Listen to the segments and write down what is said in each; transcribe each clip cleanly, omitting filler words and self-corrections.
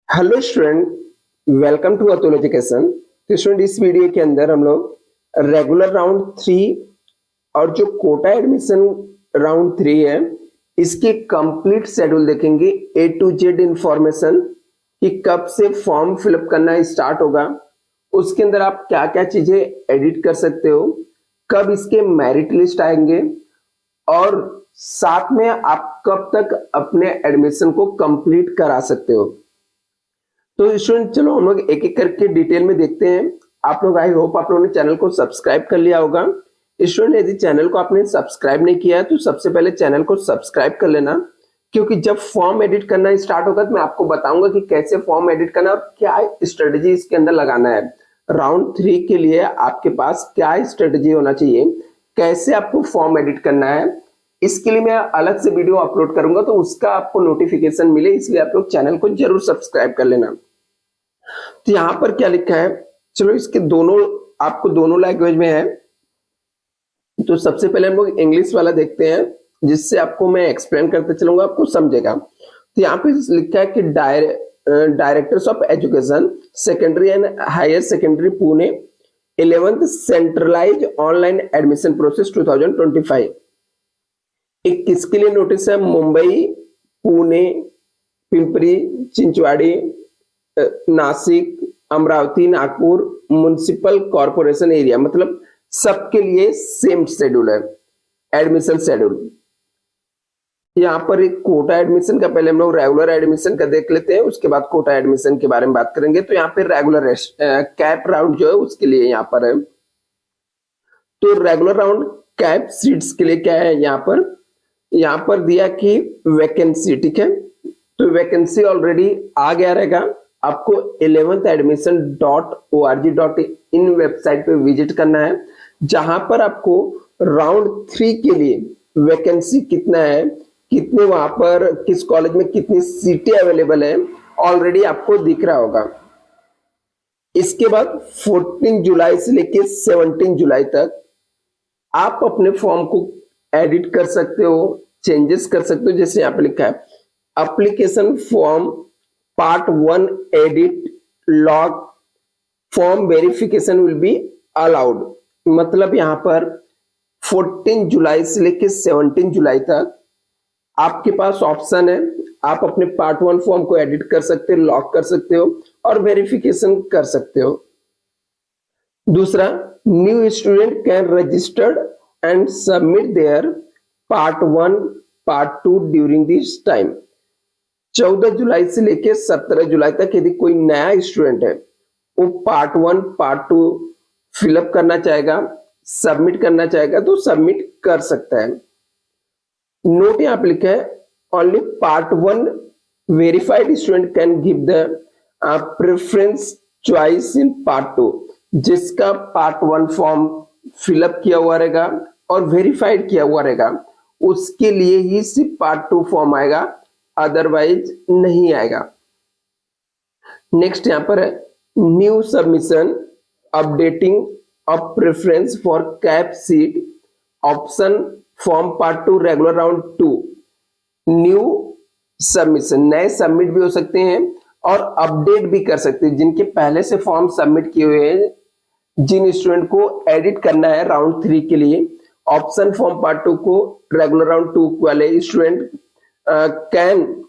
Hello student, welcome to Atul education. तो student, इस video के अंदर हम लोग रेगुलर राउंड 3 और जो कोटा एडमिशन राउंड 3 है, इसके कंप्लीट शेड्यूल देखेंगे। ए टू जेड इंफॉर्मेशन कि कब से फॉर्म फिलअप करना स्टार्ट होगा, उसके अंदर आप क्या क्या चीजें एडिट कर सकते हो, कब इसके मेरिट लिस्ट आएंगे और साथ में आप कब तक अपने एडमिशन को कंप्लीट करा सकते हो। तो स्टूडेंट, चलो हम लोग एक एक करके डिटेल में देखते हैं। आप लोग, आई होप आप लोगों ने चैनल को सब्सक्राइब कर लिया होगा। स्टूडेंट, यदि चैनल को आपने सब्सक्राइब नहीं किया है तो सबसे पहले चैनल को सब्सक्राइब कर लेना, क्योंकि जब फॉर्म एडिट करना स्टार्ट होगा तो मैं आपको बताऊंगा कि कैसे फॉर्म एडिट करना और क्या स्ट्रेटेजी इसके अंदर लगाना है। राउंड 3 के लिए आपके पास क्या स्ट्रेटेजी होना चाहिए, कैसे आपको फॉर्म एडिट करना है, इसके लिए मैं अलग से वीडियो अपलोड करूंगा, तो उसका आपको नोटिफिकेशन मिले, इसलिए आप लोग चैनल को जरूर सब्सक्राइब कर लेना। तो यहां पर क्या लिखा है, चलो इसके दोनों, आपको दोनों लैंग्वेज में है। तो सबसे पहले हम लोग इंग्लिश वाला देखते हैं, जिससे आपको मैं एक्सप्लेन करते चलूंगा, आपको समझेगा। तो यहाँ पे लिखा है कि directors of education secondary and higher secondary Pune 11th centralize online admission process 2025। एक किसके लिए नोटिस है? Mumbai, Pune, Pimpri Chinchwad, Nashik, Amravati, Nagpur municipal corporation area, मतलब सबके लिए सेम शेड्यूल है, एडमिशन शेड्यूल। यहाँ पर एक कोटा एडमिशन का, पहले हम लोग रेगुलर एडमिशन का देख लेते हैं, उसके बाद कोटा एडमिशन के बारे में बात करेंगे। तो यहाँ पे रेगुलर कैप राउंड जो है उसके लिए यहाँ पर है। तो रेगुलर राउंड कैप सीट्स के लिए क्या है, यहाँ पर दिया कि वैकेंसी, ठीक है। तो वैकेंसी ऑलरेडी आ गया रहेगा। आपको 11thadmission.org.in वेबसाइट पे विजिट करना है, जहां पर आपको राउंड 3 के लिए वैकेंसी कितना है, कितने वहां पर किस कॉलेज में कितनी सीटें अवेलेबल है, ऑलरेडी आपको दिख रहा होगा। इसके बाद 14 जुलाई से लेके 17 जुलाई तक आप अपने फॉर्म को एडिट कर सकते हो, चेंजेस कर सकते हो। जैसे यहाँ पे लिखा है application form part 1 edit log form verification will be allowed. मतलब यहाँ पर 14 जुलाई से लेकर 17 जुलाई तक आपके पास ऑप्शन है, आप अपने पार्ट 1 फॉर्म को एडिट कर सकते हो, लॉक कर सकते हो और वेरिफिकेशन कर सकते हो। दूसरा, new student can registered and submit there part 1 part 2 during this time. 14 जुलाई से लेकर 17 जुलाई तक यदि कोई नया स्टूडेंट है, वो पार्ट 1 पार्ट 2 फिलअप करना चाहेगा, सबमिट करना चाहेगा तो सबमिट कर सकता है। नोट यहाँ पे लिखा है only part 1 verified student can give the preference choice in part 2। जिसका पार्ट 1 फॉर्म फिलअप किया हुआ रहेगा और वेरीफाइड किया हुआ रहेगा, उसके लिए ही सिर्फ पार्ट 2 फॉर्म आएगा, अदरवाइज नहीं आएगा। नेक्स्ट यहां पर है new submission updating of preference for cap seat option form part 2 regular round 2। New submission, नए सबमिट भी हो सकते हैं और अपडेट भी कर सकते हैं। जिनके पहले से फॉर्म सबमिट किए हुए हैं, जिन स्टूडेंट को एडिट करना है राउंड 3 के लिए, ऑप्शन फॉर्म पार्ट 2 को रेगुलर राउंड 2 वाले स्टूडेंट कैन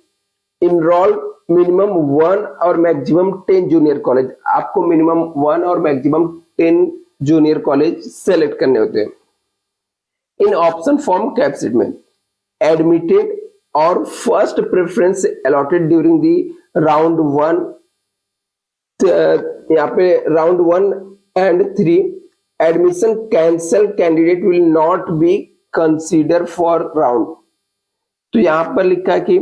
इनरोल मिनिमम 1 और मैक्सिमम 10 जूनियर कॉलेज। आपको मिनिमम 1 और मैक्सिमम 10 जूनियर कॉलेज सेलेक्ट करने होते हैं। इन ऑप्शन फॉर्म कैप्सिट में एडमिटेड और first preference allotted during the round 1, यहाँ पे round 1 and 3 admission cancel candidate will not be consider for round. तो यहां पर लिखा है कि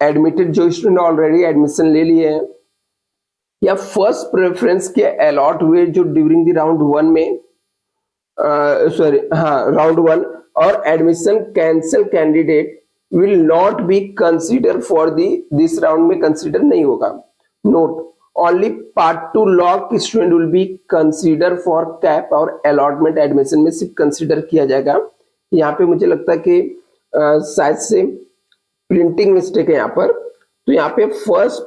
एडमिटेड जो स्टूडेंट ऑलरेडी एडमिशन ले लिए हैं या फर्स्ट प्रेफरेंस के अलॉट हुए जो ड्यूरिंग द राउंड 1 में, राउंड 1, और admission cancel candidate will not be consider for this round में कंसीडर नहीं होगा। Note only part 2 lock student will be consider for cap और अलॉटमेंट एडमिशन में सिर्फ कंसीडर किया जाएगा। यहाँ पे मुझे लगता है कि शायद से प्रिंटिंग मिस्टेक है यहाँ पर, तो यहाँ पे first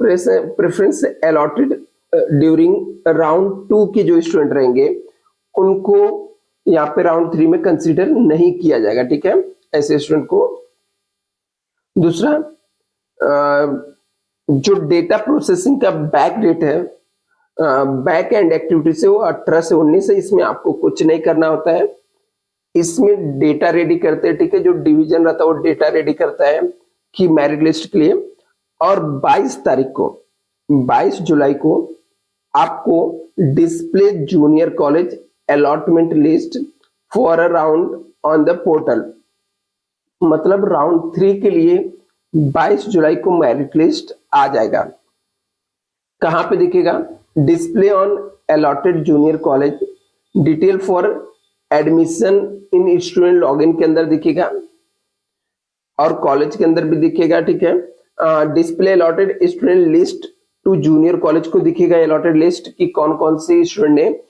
preference allotted during round 2 के जो स्टूडेंट रहेंगे उनको यहाँ पे राउंड 3 में कंसीडर नहीं किया जाएगा, ठीक है, ऐसे स्टूडेंट को। दूसरा, जो डेटा प्रोसेसिंग का बैक डेट है, बैक एंड एक्टिविटी से वो 18 से 19 है, इसमें आपको कुछ नहीं करना होता है। इसमें डेटा रेडी करते हैं, ठीक है, जो डिवीजन रहता है वो डेटा रेडी करता है कि मेरिट लिस्ट के लिए। और 22 जुलाई को आपको display junior college allotment list for a round on the portal. मतलब राउंड 3 के लिए 22 जुलाई को मेरिट लिस्ट आ जाएगा। कहां पे दिखेगा? Display on allotted junior college, detail for admission in student login के अंदर दिखेगा और कॉलेज के अंदर भी दिखेगा, ठीक है। Display allotted student list to junior college को दिखेगा अलॉटेड लिस्ट कि कौन कौन से स्टूडेंट ने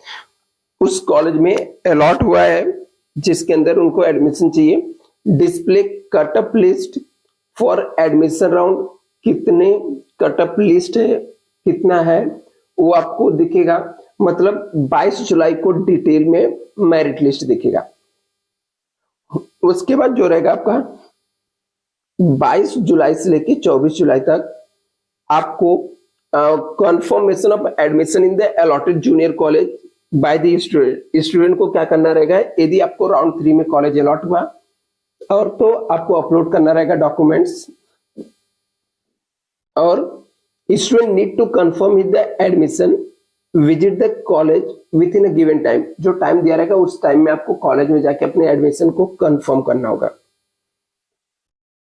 उस कॉलेज में अलॉट हुआ है जिसके अंदर उनको एडमिशन चाहिए। Display cut up list for admission round, कितने कटअप लिस्ट है, कितना है, वो आपको दिखेगा। मतलब 22 जुलाई को डिटेल में मेरिट लिस्ट दिखेगा। उसके बाद जो रहेगा आपका 22 जुलाई से लेके 24 जुलाई तक आपको confirmation of admission in the allotted junior college by the student को क्या करना रहेगा, यदि आपको राउंड 3 में कॉलेज अलॉट हुआ और तो आपको अपलोड करना रहेगा डॉक्यूमेंट्स। और student need to confirm with the admission, visit the college within a given time. जो टाइम दिया रहेगा उस टाइम में आपको कॉलेज में जाके अपने एडमिशन को कंफर्म करना होगा।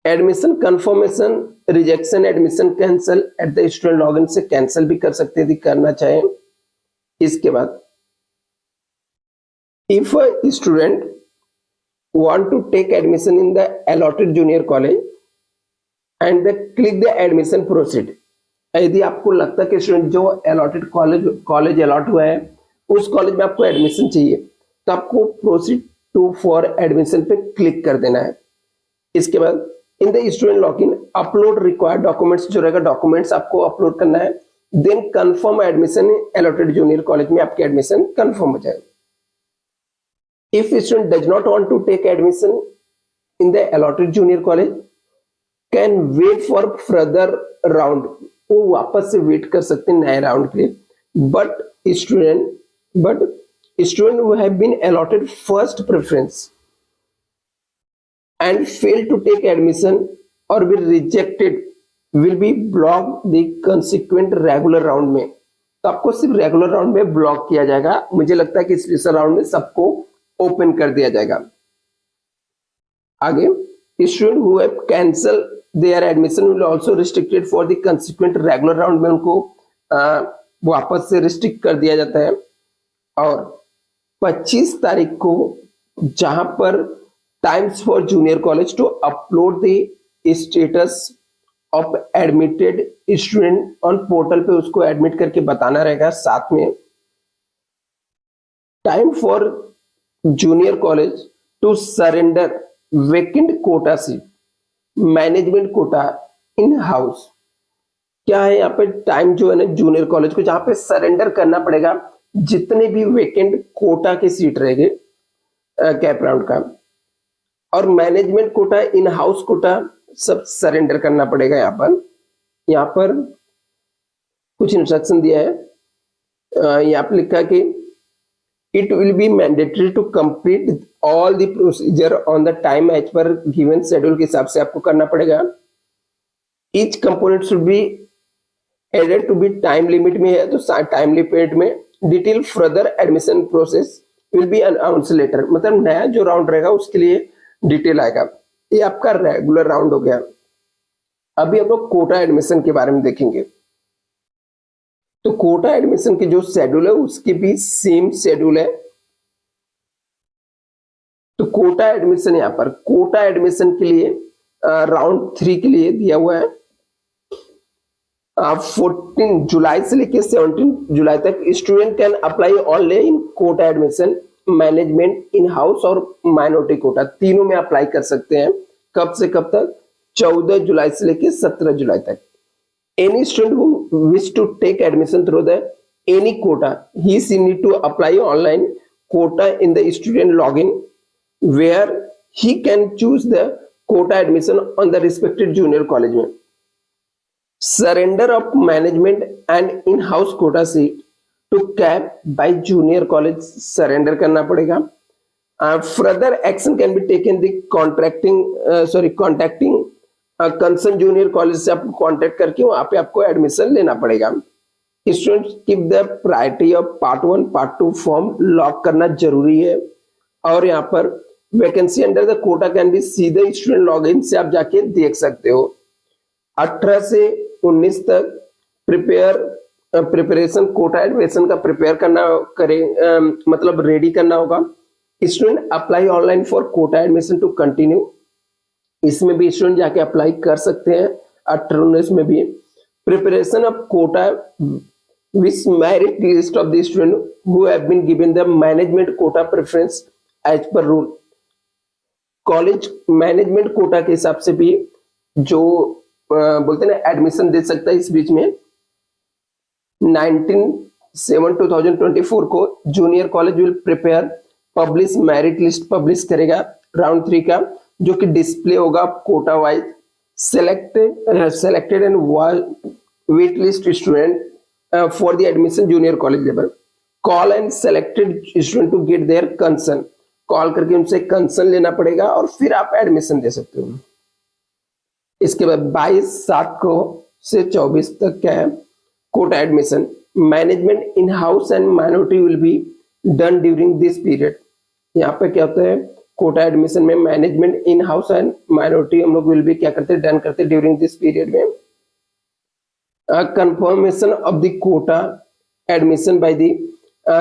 Admission confirmation, rejection, admission cancel at the student login से कैंसिल भी कर सकते हैं यदि करना चाहें। इसके बाद if a student want to take admission in the allotted junior college and the click the admission proceed, यदि आपको लगता है कि स्टूडेंट जो अलॉटेड कॉलेज अलॉट हुआ है उस कॉलेज में आपको एडमिशन चाहिए तो आपको प्रोसीड टू फॉर एडमिशन पे क्लिक कर देना है। इसके बाद in the student login upload required documents, जो रहेगा डॉक्यूमेंट्स आपको अपलोड करना है। Then confirm admission in allotted junior college में आपके एडमिशन कंफर्म हो जाएगा। If a student does not want to take admission in the allotted junior college, can wait for further round, वो वापस से वेट कर सकते हैं नए राउंड के लिए। But student who have been allotted first preference and fail to take admission or be rejected will be blocked the consequent regular round में। तो आपको सिर्फ रेगुलर राउंड में ब्लॉक किया जाएगा। मुझे लगता है कि स्पेशल राउंड में सबको ओपन कर दिया जाएगा। आगे, student who have cancel their admission will also restricted for the consequent regular round में उनको वापस से रिस्ट्रिक्ट कर दिया जाता है। और 25 तारीख को जहां पर times for junior college to upload the status of admitted student on portal पे उसको एडमिट करके बताना रहेगा। साथ में time for junior college to surrender vacant quota seat, management quota in house. क्या है यहाँ पे टाइम जो है ना जूनियर कॉलेज को जहां पे सरेंडर करना पड़ेगा जितने भी वेकेंट कोटा के सीट रहेंगे कैप राउंड का, और management quota, in house quota सब सरेंडर करना पड़ेगा। यहाँ पर कुछ इंस्ट्रक्शन दिया है। यहाँ पे लिखा कि it will be mandatory to complete all the procedure on the time as per given schedule के हिसाब से आपको करना पड़ेगा। each component should be added to be time limit में है तो टाइम लिमिट में detail further admission process will be announce letter, मतलब नया जो राउंड रहेगा उसके लिए डिटेल आएगा। ये आपका रेगुलर राउंड हो गया। अभी हम लोग कोटा एडमिशन के बारे में देखेंगे। तो कोटा एडमिशन की जो शेड्यूल है उसकी भी सेम शेड्यूल है। तो कोटा एडमिशन, यहाँ पर कोटा एडमिशन के लिए राउंड 3 के लिए दिया हुआ है 14 जुलाई से लेकर 17 जुलाई तक student can apply only in quota admission, management, in house और माइनॉरिटी कोटा, तीनों में अप्लाई कर सकते हैं। कब से कब तक? 14 जुलाई से लेकर 17 जुलाई तक। any student who wish to take admission through the any quota, he she need to apply online quota in the student login, where he can choose the quota admission on the respected junior college में. Surrender of management and in-house quota seat to CAP by junior college surrender करना पड़ेगा. Further action can be taken the contacting concern junior college से आपको contact करके वहां पे आपको admission लेना पड़ेगा. Students keep the priority of part 1 part 2 form lock करना जरूरी है. और यहाँ पर vacancy under the quota can be सीधे स्टूडेंट लॉगिन से आप जाके देख सकते हो. 18 से 19 तक प्रिपरेशन कोटा एडमिशन का प्रिपेयर करना मतलब रेडी करना होगा. Student apply online for quota admission to continue. इसमें भी स्टूडेंट जाके अप्लाई कर सकते हैं. 18-19 में भी preparation of quota which merit list of the student who have been given the management quota preference as per rule. College management quota के हिसाब से भी जो बोलते हैं ना एडमिशन दे सकता है. इस बीच में 19/7/2024 को junior college will prepare publish merit list publish करेगा राउंड 3 का, जो कि डिस्प्ले होगा quota wise. Selected and wait list student for the admission junior college level. Call and selected student to get their concern. Call करके उनसे concern लेना पड़ेगा और फिर आप एडमिशन दे सकते हो. इसके बाद 22/7 को से 24 तक क्या है quota admission. Management in house and minority will be done during this period. यहाँ पे क्या होता है कोटा एडमिशन में management in house and minority हम लोग विल भी क्या करते हैं डन करते हैं ड्यूरिंग दिस पीरियड में. Confirmation of the quota admission by the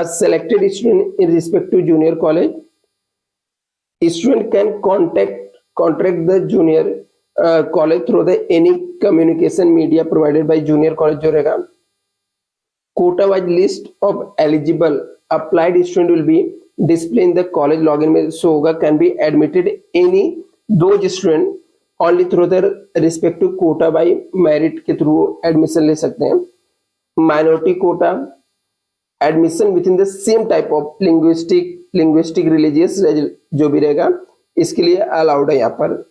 selected student in respect to junior college. Student can contact the junior college through the any communication media provided by junior college जो रहेगा. Quota wise list of eligible applied student will be displayed in the college login में show होगा. Can be admitted any those student only through their respective quota by merit के through admission ले सकते हैं. Minority quota admission with in the same type of linguistic religious जो भी रहेगा इसके लिए अलाउड है यहाँ पर.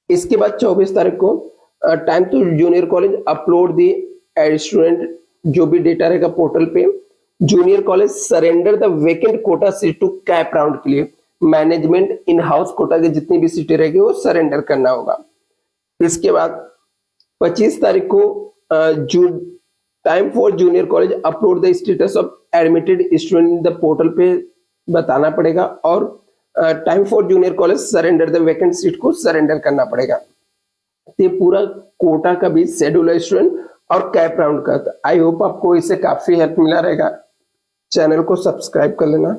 इसके बाद 24 तारीख को time to junior college upload the student जो भी डेटा रहेगा पोर्टल पे. Junior college surrender the vacant quota seat to cap round के लिए मैनेजमेंट इन हाउस कोटा के जितनी भी सीटें रहेगी वो सरेंडर करना होगा. इसके बाद 25 तारीख को time for junior college upload the status of admitted student in the portal पे बताना पड़ेगा. और time for junior college surrender the vacant seat को सरेंडर करना पड़ेगा. ये पूरा कोटा का भी शेड्यूल है स्टूडेंट और कैप राउंड का. आई होप आपको इससे काफी हेल्प मिला रहेगा. चैनल को सब्सक्राइब कर लेना.